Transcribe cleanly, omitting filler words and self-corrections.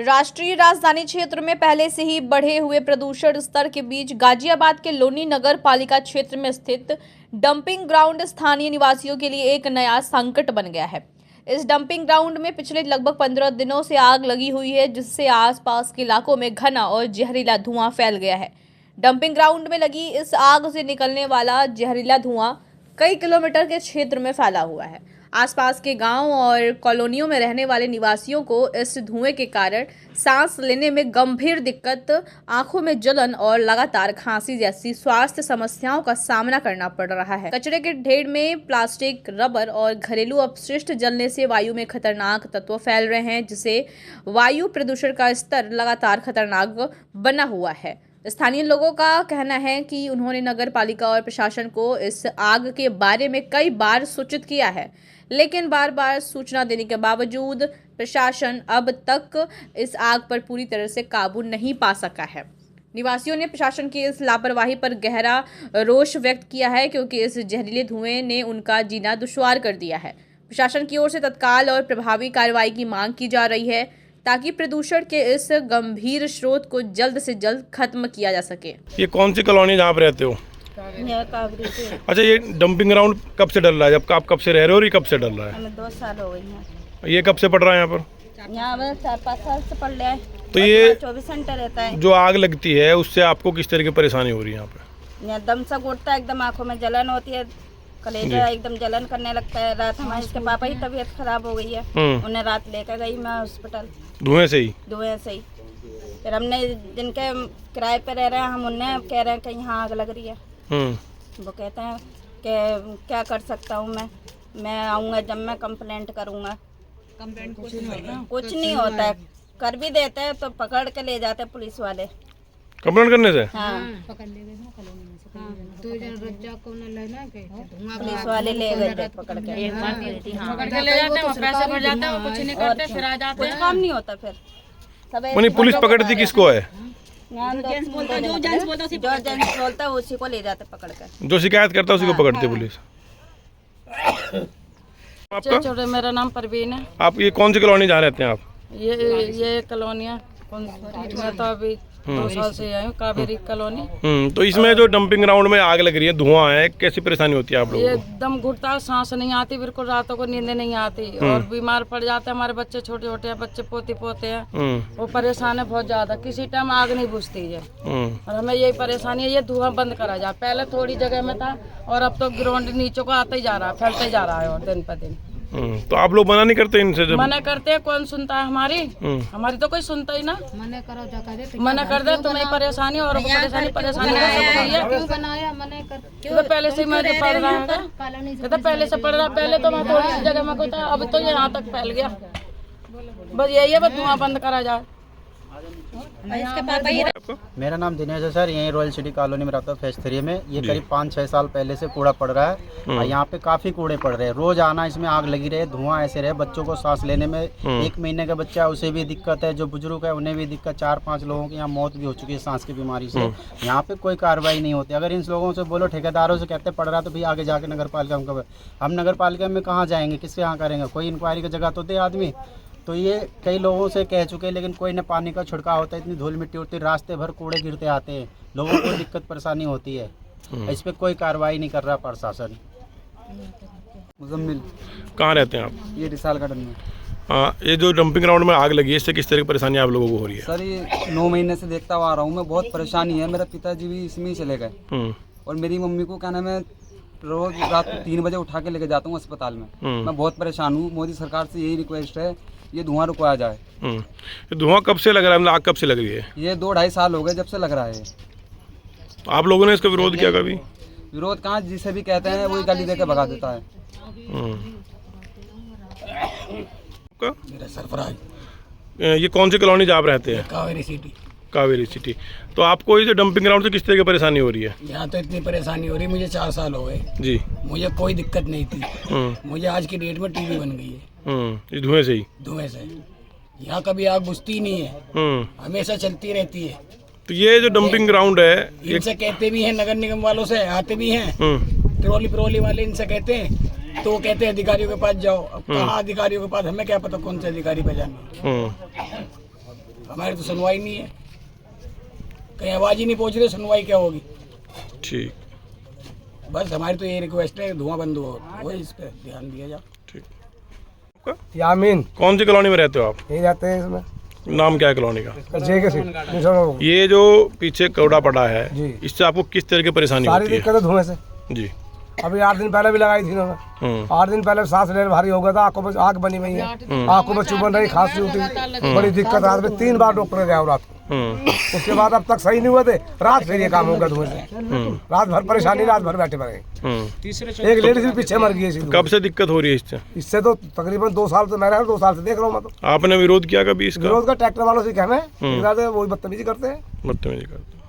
राष्ट्रीय राजधानी क्षेत्र में पहले से ही बढ़े हुए प्रदूषण स्तर के बीच गाजियाबाद के लोनी नगर पालिका क्षेत्र में स्थित डंपिंग ग्राउंड स्थानीय निवासियों के लिए एक नया संकट बन गया है। इस डंपिंग ग्राउंड में पिछले लगभग 15 दिनों से आग लगी हुई है, जिससे आसपास के इलाकों में घना और जहरीला धुआं फैल गया है। डंपिंग ग्राउंड में लगी इस आग से निकलने वाला जहरीला धुआं कई किलोमीटर के क्षेत्र में फैला हुआ है। आसपास के गांव और कॉलोनियों में रहने वाले निवासियों को इस धुएं के कारण सांस लेने में गंभीर दिक्कत, आंखों में जलन और लगातार खांसी जैसी स्वास्थ्य समस्याओं का सामना करना पड़ रहा है। कचरे के ढेर में प्लास्टिक, रबर और घरेलू अपशिष्ट जलने से वायु में खतरनाक तत्व फैल रहे हैं, जिससे वायु प्रदूषण का स्तर लगातार खतरनाक बना हुआ है। स्थानीय लोगों का कहना है कि उन्होंने नगर पालिका और प्रशासन को इस आग के बारे में कई बार सूचित किया है, लेकिन बार बार सूचना देने के बावजूद प्रशासन अब तक इस आग पर पूरी तरह से काबू नहीं पा सका है। निवासियों ने प्रशासन की इस लापरवाही पर गहरा रोष व्यक्त किया है, क्योंकि इस जहरीले धुएं ने उनका जीना दुश्वार कर दिया है। प्रशासन की ओर से तत्काल और प्रभावी कार्रवाई की मांग की जा रही है, ताकि प्रदूषण के इस गंभीर स्रोत को जल्द से जल्द खत्म किया जा सके। ये कौन सी कॉलोनी जहाँ पे रहते हो? अच्छा, ये डंपिंग ग्राउंड कब से डल रहा है? जब आप कब से रह रहे हो और ये कब से डल रहा है? हमें 2 साल हो गई हैं। ये कब से पड़ रहा है यहाँ पर? यहाँ में 4-5 साल से पड़ रहा है। तो ये 24 घंटे रहता है। जो आग लगती है उससे आपको किस तरह की परेशानी हो रही है यहाँ पे? यहाँ दम सा घुटता है, एकदम आंखों में जलन होती है, कलेजा एकदम जलन करने लगता है। रात हमारे इसके पापा की तबीयत खराब हो गई है, उन्हें रात लेकर गई मैं हॉस्पिटल। धुएं से ही फिर हमने जिनके किराए पे रह रहे हैं, हम उन्हें कह रहे हैं कि यहाँ आग लग रही है। वो कहते हैं कि क्या कर सकता हूँ मैं आऊँगा जब मैं कंप्लेंट करूँगा। कंप्लेंट कुछ नहीं होता है, कर भी देते हैं तो पकड़ के ले जाते हैं पुलिस वाले। कंप्लेंट करने से? हाँ, पुलिस वाले ले गए पकड़ के ले जाते हैं, पैसे भर जाते हैं, कुछ नहीं करते, फिर आ जाते हैं। कुछ काम नहीं होता फिर। पुलिस पकड़ती किसको है? जो जेंट्स बोलता है उसी को ले जाते पकड़ कर। जो शिकायत करता है उसी को पकड़ती है पुलिस। आपका? छोटे, मेरा नाम परवीन है। आप ये कौन सी कॉलोनी जहाँ रहते हैं आप? ये कॉलोनी है। मैं तो अभी 2 साल से आई हूँ, कावेरी कॉलोनी। तो इसमें जो डंपिंग ग्राउंड में आग लग रही है, धुआं है, कैसी परेशानी होती है आप लोगों को? एकदम घुटता, सांस नहीं आती, बिल्कुल रातों को नींद नहीं आती और बीमार पड़ जाते हैं। हमारे बच्चे छोटे छोटे हैं, बच्चे पोते पोते हैं, वो परेशान है बहुत ज्यादा। किसी टाइम आग नहीं बुझती है और हमें यही परेशानी है। ये धुआं बंद करा जाए। पहले थोड़ी जगह में था और अब तो ग्राउंड नीचे को आता ही जा रहा है, फैलते जा रहा है और दिन पर दिन। तो आप लोग मना नहीं करते इनसे? जब मना करते हैं, कौन सुनता है हमारी तो कोई सुनता ही ना। मना कर दे, तुम्हें परेशानी और परेशानी तो पहले से मैं पढ़ रहा है, तो पहले से पढ़ रहा। पहले तो मैं थोड़ी सी जगह में कोई था, अब तो यहाँ तक फैल गया। बस यही है, बस धुआं बंद करा जाए। मेरा नाम दिनेश है सर, यहीं रॉयल सिटी कॉलोनी में रहता हूँ, फेज 3 में। ये करीब 5-6 साल पहले से कूड़ा पड़ रहा है और यहाँ पे काफ़ी कूड़े पड़ रहे हैं। रोज आना, इसमें आग लगी रहे, धुआं ऐसे रहे, बच्चों को सांस लेने में 1 महीने का बच्चा है उसे भी दिक्कत है, जो बुजुर्ग है उन्हें भी दिक्कत। 4-5 लोगों की यहाँ मौत भी हो चुकी है सांस की बीमारी से। यहाँ पे कोई कार्रवाई नहीं होती। अगर इन लोगों से बोलो, ठेकेदारों से कहते पड़ रहा तो भी आगे जाके नगर पालिका हम नगर पालिका में कहाँ जाएंगे, किसके यहाँ करेंगे? कोई इंक्वायरी की जगह तो दे आदमी। तो ये कई लोगों से कह चुके हैं, लेकिन कोई न पानी का छिड़काव होता है, इतनी धूल मिट्टी उड़ती है, रास्ते भर कूड़े गिरते आते हैं, लोगों को दिक्कत परेशानी होती है। इस पर कोई कार्रवाई नहीं कर रहा प्रशासन। मुजम्मिल। कहाँ रहते हैं आप? ये रिसाल गार्डन में। हाँ, ये जो डंपिंग ग्राउंड में आग लगी है, इससे किस तरह की परेशानी आप लोगों को हो रही है? सर, ये 9 महीने से देखता हुआ आ रहा हूँ मैं, बहुत परेशानी है। मेरा पिताजी भी इसमें ही चले गए और मेरी मम्मी को क्या नाम है, रोज रात 3 बजे उठा के लेके जाता हूँ अस्पताल में। मैं बहुत परेशान हूँ। मोदी सरकार से यही रिक्वेस्ट है, ये धुआं रुकवाया जाए। धुआं कब से लग रहा है? आग कब से लग रही है? ये 2-2.5 साल हो गए जब से लग रहा है। आप लोगों ने इसका विरोध किया कभी? विरोध कहाँ, जिसे भी कहते हैं वही गाली देकर भगा देता है। मेरा सरफराज। ये कौन सी कॉलोनी जहाँ आप रहते हैं? कावेरी सिटी। तो आपको ये जो डंपिंग ग्राउंड से किस तरह की परेशानी हो रही है? यहाँ तो इतनी परेशानी हो रही है, मुझे 4 साल हो गए जी। मुझे कोई दिक्कत नहीं थी। मुझे आज की डेट में टीवी बन गई है। ये धुएं से ही? धुएं से। यहाँ कभी आग बुझती ही नहीं है, हमेशा चलती रहती है। तो ये जो डंपिंग ग्राउंड है, इनसे कहते भी हैं, नगर निगम वालों से आते भी हैं, ट्रॉली वाले इनसे कहते हैं, तो वो कहते हैं अधिकारियों के पास जाओ। अब कहाँ अधिकारियों के पास, हमें क्या पता कौन से अधिकारी पे जाना। हमारी तो सुनवाई नहीं है, कहीं आवाज़ ही नहीं पहुँच रही, सुनवाई क्या होगी। ठीक बस हमारी तो ये रिक्वेस्ट है, धुआं बंद हो, वही इस पर ध्यान दिया जाए। ठीक। यामीन कौन सी कॉलोनी में रहते हो आप? यही रहते हैं इसमें, नाम क्या है कॉलोनी का? जे के सीट ये जो पीछे कौड़ा पड़ा है, जी। इससे आपको किस तरह की परेशानी सारी होती है? दिक्कत है धुएं से। जी। अभी 8 दिन पहले भी लगाई थी उन्होंने, 8 दिन पहले सांस लेने भारी हो गया था, आंखों में आग बनी हुई है, आंखों में चुभन रही, खांसी उठी, बड़ी दिक्कत। रात में 3 बार डॉक्टर गया रात को, उसके बाद अब तक सही नहीं हुए थे। रात फिर ये काम हो गया धुएं से, रात भर परेशानी, रात भर बैठे पड़े। एक लेडीज भी पीछे मर गई इसी कब से दिक्कत हो रही है इससे? इससे तो तकरीबन 2 साल से मैं रहा, 2 साल से देख रहा हूँ मैं तो। आपने विरोध किया कभी इसका? विरोध का ट्रैक्टर वालों से कहना है, वही बदतमीजी करते हैं। बदतमीजी करते हैं।